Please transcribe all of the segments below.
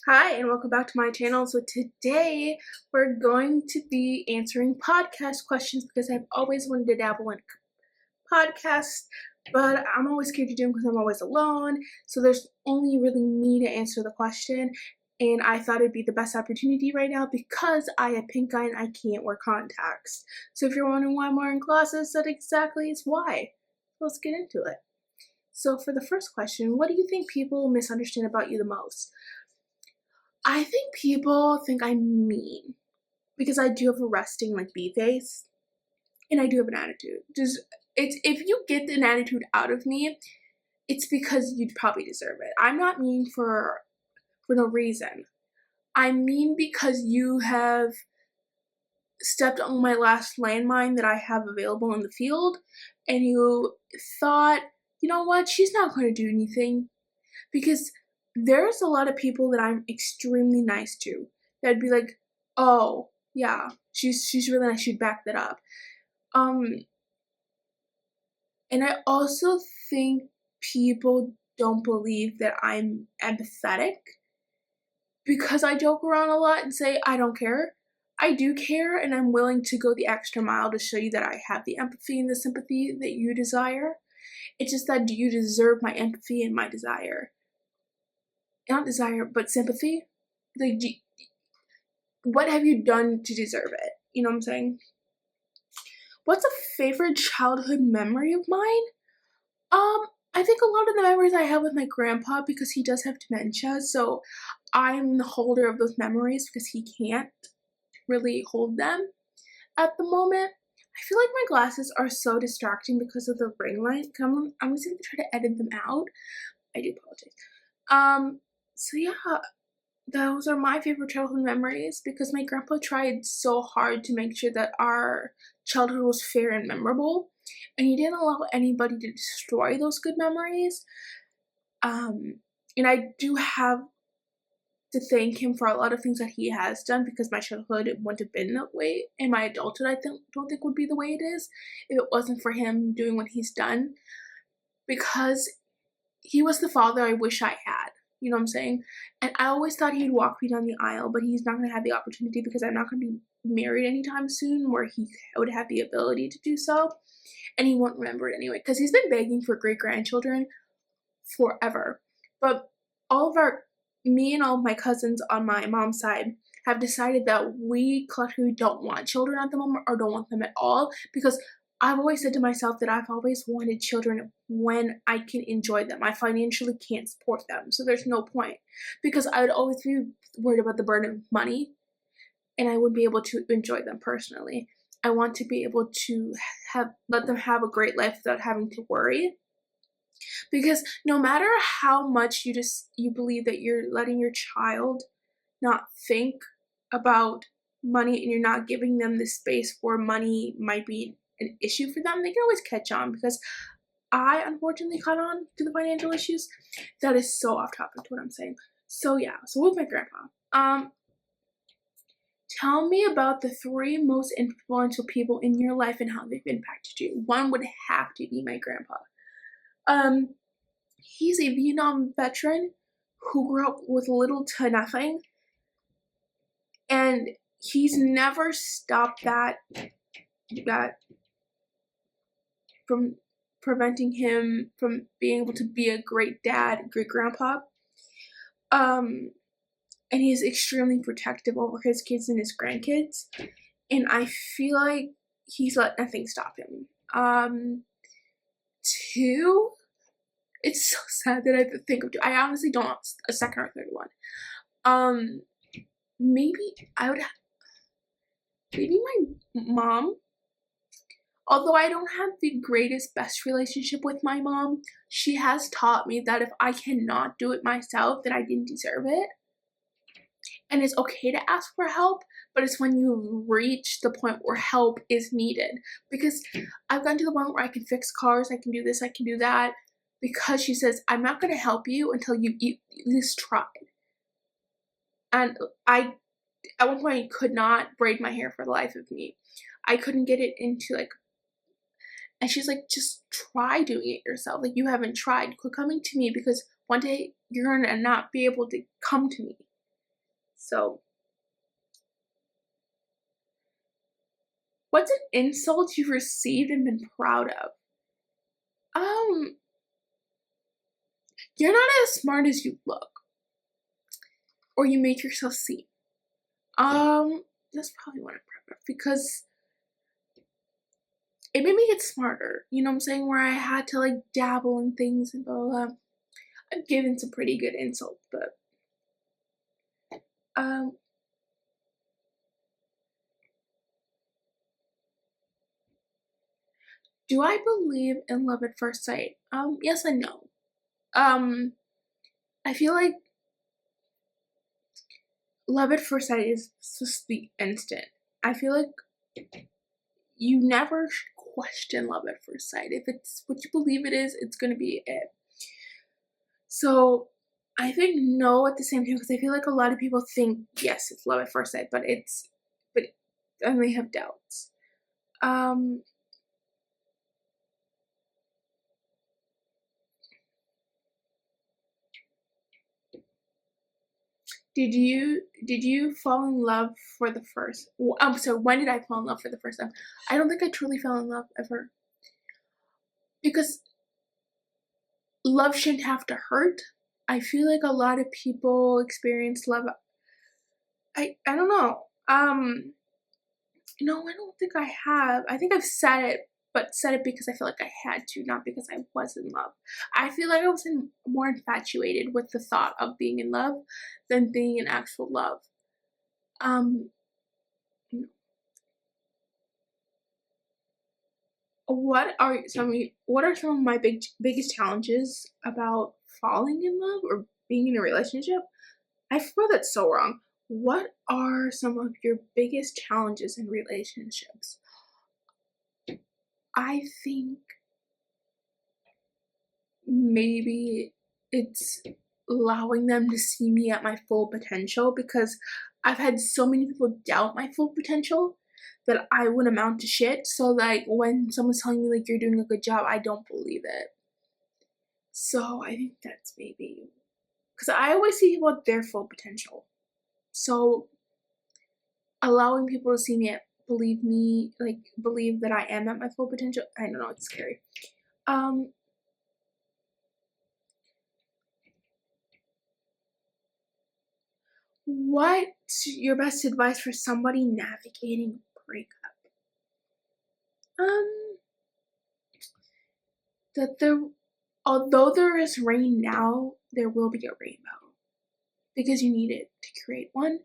Hi and welcome back to my channel. So today we're going to be answering podcast questions because I've always wanted to dabble in podcasts, but I'm always scared to do them because I'm always alone. So there's only really me to answer the question, and I thought it'd be the best opportunity right now because I have pink eye and I can't wear contacts. So if you're wondering why I'm wearing glasses, that exactly is why. Let's get into it. So for the first question, what do you think people misunderstand about you the most? I think people think I'm mean because I do have a resting like bee face and I do have an attitude. Just it's if you get an attitude out of me, it's because you'd probably deserve it. I'm not mean for no reason. I'm mean because you have stepped on my last landmine that I have available in the field and you thought, you know what, she's not going to do anything. Because there's a lot of people that I'm extremely nice to that'd be like, oh yeah, she's really nice, she'd back that up. And I also think people don't believe that I'm empathetic because I joke around a lot and say I don't care. I do care and I'm willing to go the extra mile to show you that I have the empathy and the sympathy that you desire. It's just that you deserve my empathy and my desire. Not desire, but sympathy. Like, what have you done to deserve it? You know what I'm saying? What's a favorite childhood memory of mine? I think a lot of the memories I have with my grandpa because he does have dementia, so I'm the holder of those memories because he can't really hold them at the moment. I feel like my glasses are so distracting because of the ring light. I'm just gonna try to edit them out. I do apologize. So yeah, those are my favorite childhood memories because my grandpa tried so hard to make sure that our childhood was fair and memorable, and he didn't allow anybody to destroy those good memories. And I do have to thank him for a lot of things that he has done because my childhood wouldn't have been that way, and my adulthood don't think would be the way it is if it wasn't for him doing what he's done. Because he was the father I wish I had. You know what I'm saying? And I always thought he'd walk me down the aisle, but he's not going to have the opportunity because I'm not going to be married anytime soon where he would have the ability to do so. And he won't remember it anyway because he's been begging for great grandchildren forever. But me and all of my cousins on my mom's side have decided that we collectively don't want children at the moment or don't want them at all because I've always said to myself that I've always wanted children when I can enjoy them. I financially can't support them, so there's no point. Because I would always be worried about the burden of money, and I wouldn't be able to enjoy them personally. I want to be able to let them have a great life without having to worry. Because no matter how much you believe that you're letting your child not think about money and you're not giving them the space where money might be an issue for them, they can always catch on because I unfortunately caught on to the financial issues. That is so off topic to what I'm saying. So yeah, so with my grandpa, tell me about the 3 most influential people in your life and how they've impacted you. One would have to be my grandpa. He's a Vietnam veteran who grew up with little to nothing, and he's never stopped that from preventing him from being able to be a great dad, great grandpa. And he's extremely protective over his kids and his grandkids, and I feel like he's let nothing stop him. 2, it's so sad that I have to think of 2. I honestly don't know a second or third one. Maybe I would have, maybe my mom. Although I don't have the greatest, best relationship with my mom, she has taught me that if I cannot do it myself, that I didn't deserve it. And it's okay to ask for help, but it's when you reach the point where help is needed. Because I've gotten to the point where I can fix cars, I can do this, I can do that. Because she says, I'm not going to help you until you at least tried. And I, at one point, could not braid my hair for the life of me. I couldn't get it into like, and she's like, just try doing it yourself. Like, you haven't tried. Quit coming to me because one day you're gonna not be able to come to me. So, what's an insult you've received and been proud of? Um, you're not as smart as you look, or you make yourself seem. That's probably what I'm proud of because it made me get smarter. You know what I'm saying? Where I had to like dabble in things and blah blah blah. I've given some pretty good insults, but um, do I believe in love at first sight? Yes and no. Um, I feel like love at first sight is supposed to be instant. I feel like you never should question love at first sight. If it's what you believe it is, it's gonna be it. So I think no at the same time because I feel like a lot of people think yes, it's love at first sight, but and they have doubts. Um, did you fall in love for the first? So when did I fall in love for the first time? I don't think I truly fell in love ever because love shouldn't have to hurt. I feel like a lot of people experience love. I don't know. No, I don't think I have. I think I've said it, but said it because I feel like I had to, not because I was in love. I feel like I was more infatuated with the thought of being in love than being in actual love. Um, what are some of my biggest challenges about falling in love or being in a relationship? I feel that's so wrong. What are some of your biggest challenges in relationships? I think maybe it's allowing them to see me at my full potential because I've had so many people doubt my full potential that I would amount to shit. So like when someone's telling me like you're doing a good job, I don't believe it. So I think that's maybe because I always see people at their full potential. So allowing people to see me at believe that I am at my full potential. I don't know, it's scary. Um what's your best advice for somebody navigating a breakup? Um that there although there is rain now, there will be a rainbow because you need it to create one.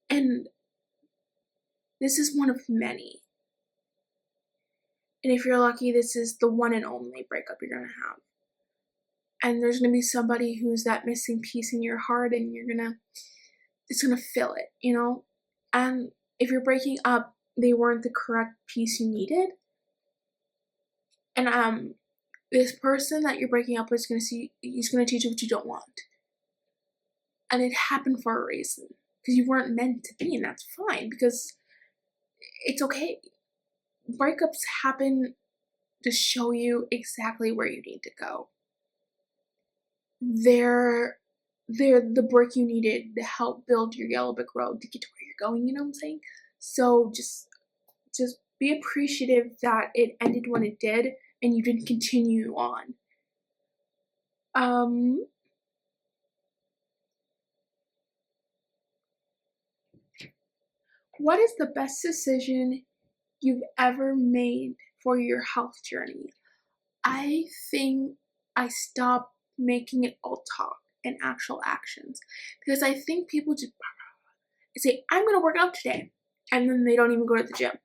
And this is one of many. And if you're lucky, this is the one and only breakup you're gonna have. And there's gonna be somebody who's that missing piece in your heart, and it's gonna fill it, you know? And if you're breaking up, they weren't the correct piece you needed. And this person that you're breaking up with he's gonna teach you what you don't want. And it happened for a reason. Because you weren't meant to be, and that's fine, because it's okay. Breakups happen to show you exactly where you need to go. They're the brick you needed to help build your yellow brick road to get to where you're going, you know what I'm saying? So just be appreciative that it ended when it did and you didn't continue on. Um what is the best decision you've ever made for your health journey? I think I stopped making it all talk and actual actions because I think people just say, I'm gonna work out today, and then they don't even go to the gym.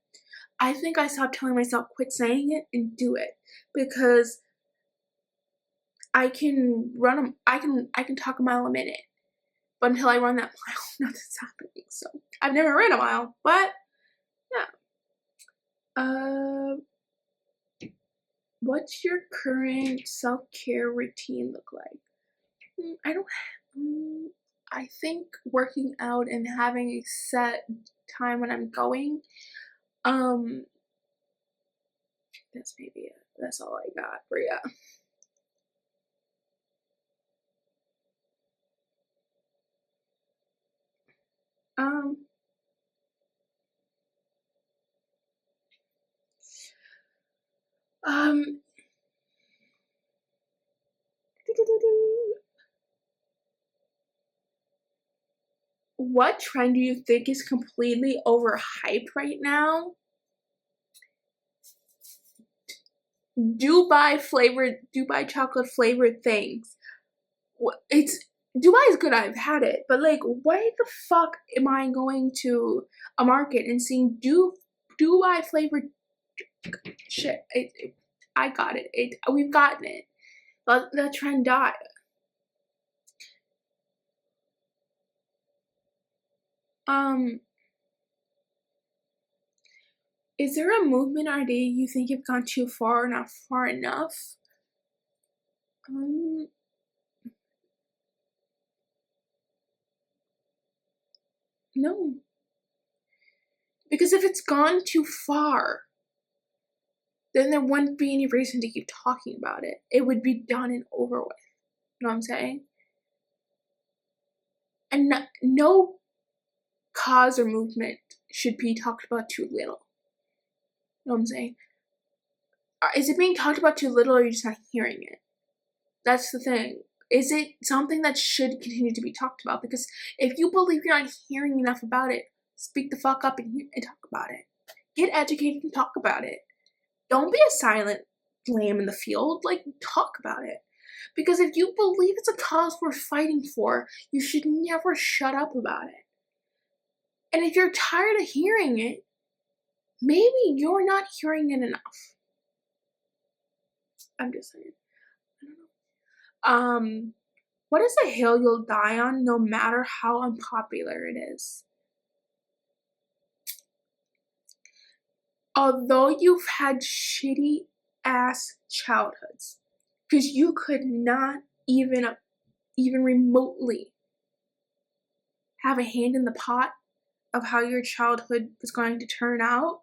I think I stopped telling myself, quit saying it and do it because I can talk a mile a minute, but until I run that mile, nothing's happening. So I've never ran a mile, but yeah. Uh, what's your current self-care routine look like? I don't. I think working out and having a set time when I'm going. Um, that's maybe it. That's all I got for ya. Um, um, what trend do you think is completely overhyped right now? Dubai chocolate flavored things. It's Dubai is good. I've had it, but like, why the fuck am I going to a market and seeing Dubai flavored shit? I got it. We've gotten it. Let the trend die. Um, is there a movement idea you think you've gone too far or not far enough? Um, no. Because if it's gone too far, then there wouldn't be any reason to keep talking about it. It would be done and over with. You know what I'm saying? And no cause or movement should be talked about too little. You know what I'm saying? Is it being talked about too little or are you just not hearing it? That's the thing. Is it something that should continue to be talked about? Because if you believe you're not hearing enough about it, speak the fuck up and talk about it. Get educated and talk about it. Don't be a silent lamb in the field. Like, talk about it. Because if you believe it's a cause worth fighting for, you should never shut up about it. And if you're tired of hearing it, maybe you're not hearing it enough. I'm just saying. I don't know. What is a hill you'll die on no matter how unpopular it is? Although you've had shitty ass childhoods, because you could not even remotely have a hand in the pot of how your childhood was going to turn out,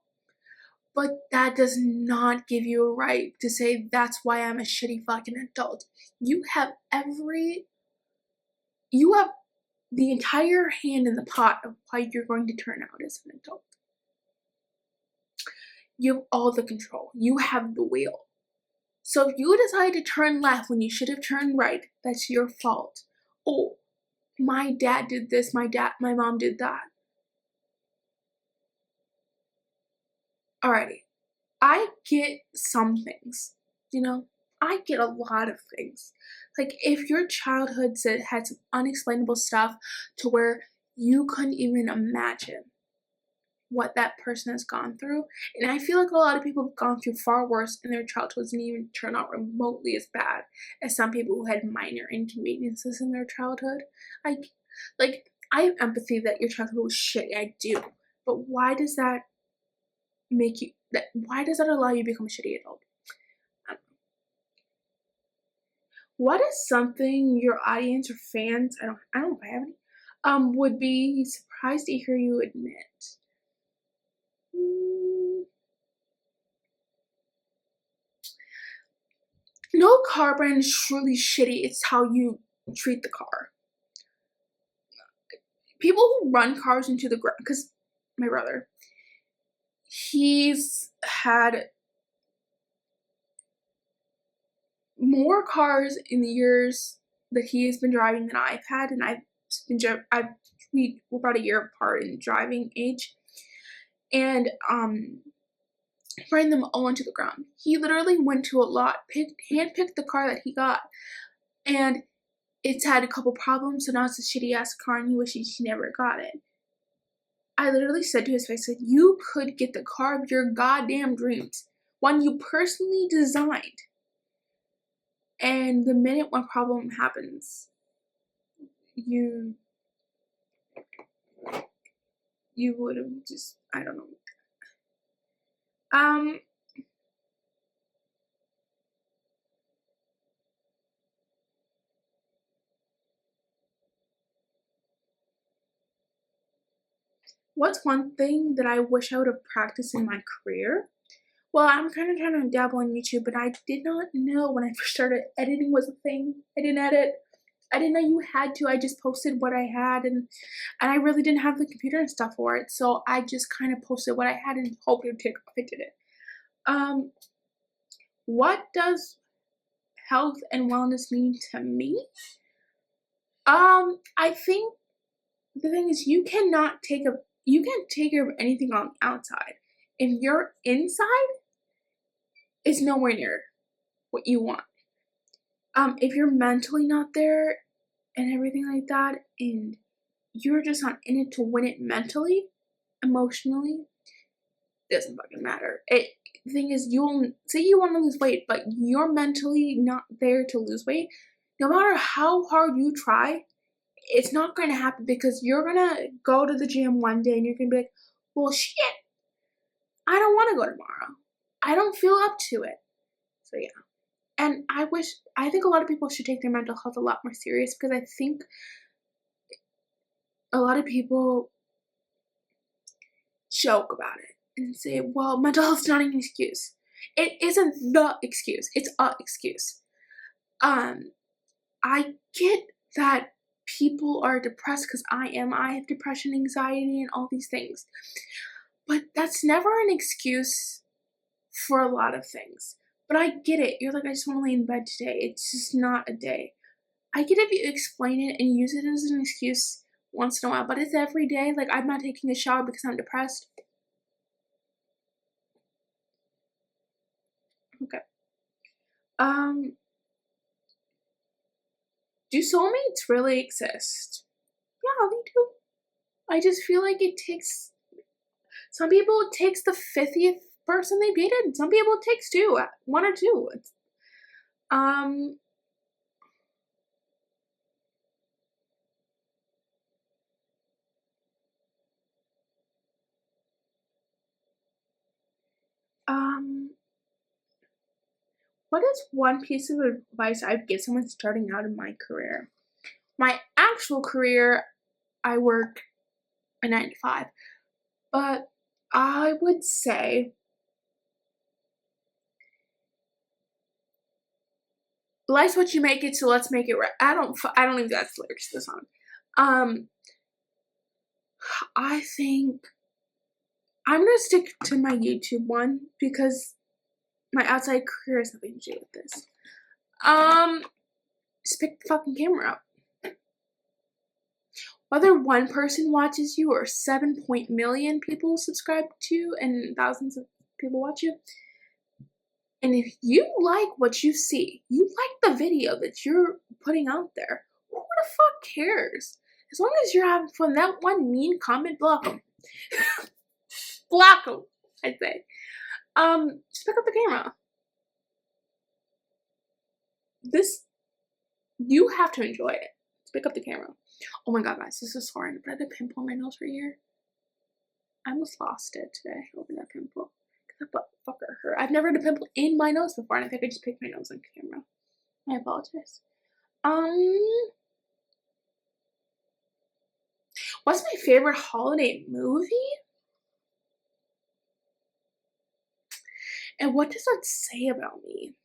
but that does not give you a right to say that's why I'm a shitty fucking adult. You have the entire hand in the pot of how you're going to turn out as an adult. You have all the control. You have the wheel. So if you decide to turn left when you should have turned right, that's your fault. Oh, my dad did this, my mom did that. Alrighty. I get some things, you know? I get a lot of things. Like, if your childhood had some unexplainable stuff to where you couldn't even imagine what that person has gone through, and I feel like a lot of people have gone through far worse in their childhoods and even turn out remotely as bad as some people who had minor inconveniences in their childhood. I have empathy that your childhood was shitty, I do. But why does that why does that allow you to become a shitty adult? What is something your audience or fans, I don't know if I have any, would be surprised to hear you admit? No car brand is truly shitty, it's how you treat the car. People who run cars into the ground, because my brother, he's had more cars in the years that he has been driving than I've had, and we're about a year apart in driving age, and ran them all into the ground. He literally went to a lot, handpicked the car that he got, and it's had a couple problems, so now it's a shitty ass car, and he wishes he never got it. I literally said to his face, you could get the car of your goddamn dreams, one you personally designed. And the minute one problem happens, you would have just, I don't know. What's one thing that I wish I would have practiced in my career? Well, I'm kind of trying to dabble on YouTube, but I did not know when I first started editing was a thing. I didn't edit. I didn't know you had to. I just posted what I had, and I really didn't have the computer and stuff for it, so I just kind of posted what I had and hoped it would take off. It didn't. Um, what does health and wellness mean to me? I think the thing is you can't take care of anything on the outside. If your inside is nowhere near what you want. If you're mentally not there and everything like that, and you're just not in it to win it mentally, emotionally, doesn't fucking matter. The thing is, you'll say you want to lose weight, but you're mentally not there to lose weight. No matter how hard you try, it's not going to happen because you're going to go to the gym one day and you're going to be like, well, shit, I don't want to go tomorrow. I don't feel up to it. So, yeah. And I think a lot of people should take their mental health a lot more serious because I think a lot of people joke about it and say, well, mental health's not an excuse. It isn't the excuse. It's a excuse. I get that people are depressed because I have depression, anxiety, and all these things. But that's never an excuse for a lot of things. But I get it. You're like, I just want to lay in bed today. It's just not a day. I get if you explain it and use it as an excuse once in a while, but it's every day. Like, I'm not taking a shower because I'm depressed. Okay. Do soulmates really exist? Yeah, they do. I just feel like some people it takes the 50th person they dated. Some people it takes two, one or two. What is one piece of advice I'd give someone starting out in my career? My actual career, I work a 9 to 5, but I would say life's what you make it, so let's make it right. I don't even got the lyrics to the song. I think I'm gonna stick to my YouTube one because my outside career has nothing to do with this. Just pick the fucking camera up. Whether one person watches you or 7 million people subscribe to you and thousands of people watch you, and if you like what you see, you like the video that you're putting out there, who the fuck cares? As long as you're having fun, that one mean comment, block them. Block them, I'd say. Just pick up the camera. You have to enjoy it. Just pick up the camera. Oh my god, guys, this is so random, but I had a pimple on my nose right here. I almost lost it today over that pimple. That fucker hurt. I've never had a pimple in my nose before, and I think I just picked my nose on camera. I apologize. What's my favorite holiday movie? And what does that say about me?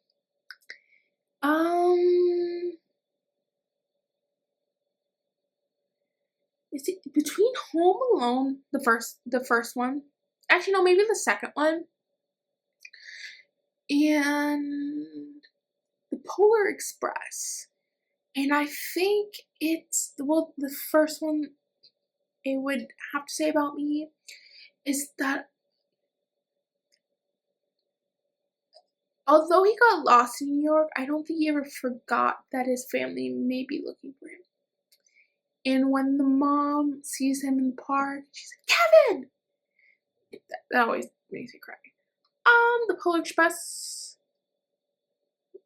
Is it between Home Alone, the first one? Actually, no, maybe the second one. And the Polar Express. And I think it's, well, the first one it would have to say about me is that although he got lost in New York, I don't think he ever forgot that his family may be looking for him. And when the mom sees him in the park, she's like, Kevin! That always makes me cry. The Polar Express, I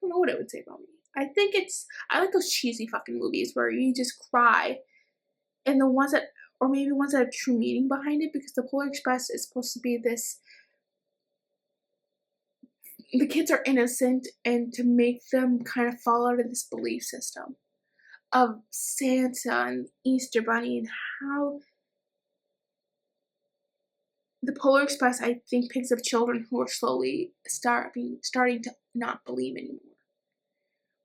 don't know what it would say about me. I like those cheesy fucking movies where you just cry. And the ones that, or maybe ones that have true meaning behind it, because the Polar Express is supposed to be this, the kids are innocent, and to make them kind of fall out of this belief system of Santa and Easter Bunny, and how the Polar Express, I think, picks up children who are slowly starting to not believe anymore.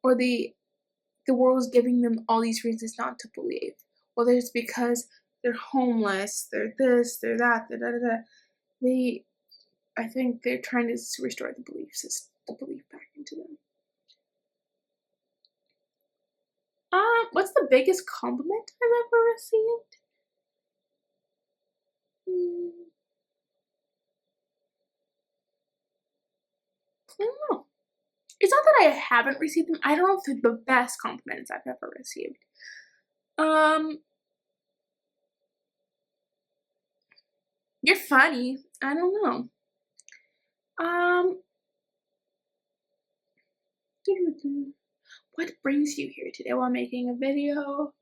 Or the the world is giving them all these reasons not to believe. Whether it's because they're homeless, they're this, they're that, da da da da. I think they're trying to restore the belief system, the belief back into them. What's the biggest compliment I've ever received? Hmm, I don't know. It's not that I haven't received them. I don't know if they're the best compliments I've ever received. Um, you're funny. I don't know. Um, what brings you here today while making a video?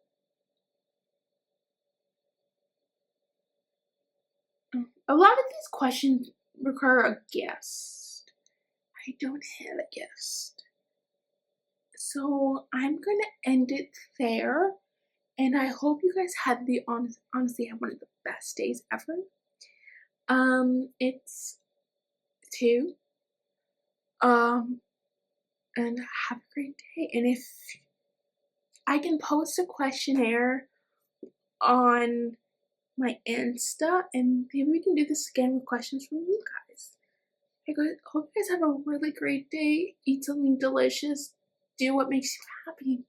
A lot of these questions require a guest. I don't have a guest. So I'm gonna end it there. And I hope you guys had honestly had one of the best days ever. It's 2. Um, and have a great day. And if I can post a questionnaire on my Insta, and maybe we can do this again with questions from you guys. Hope you guys have a really great day. Eat something delicious. Do what makes you happy.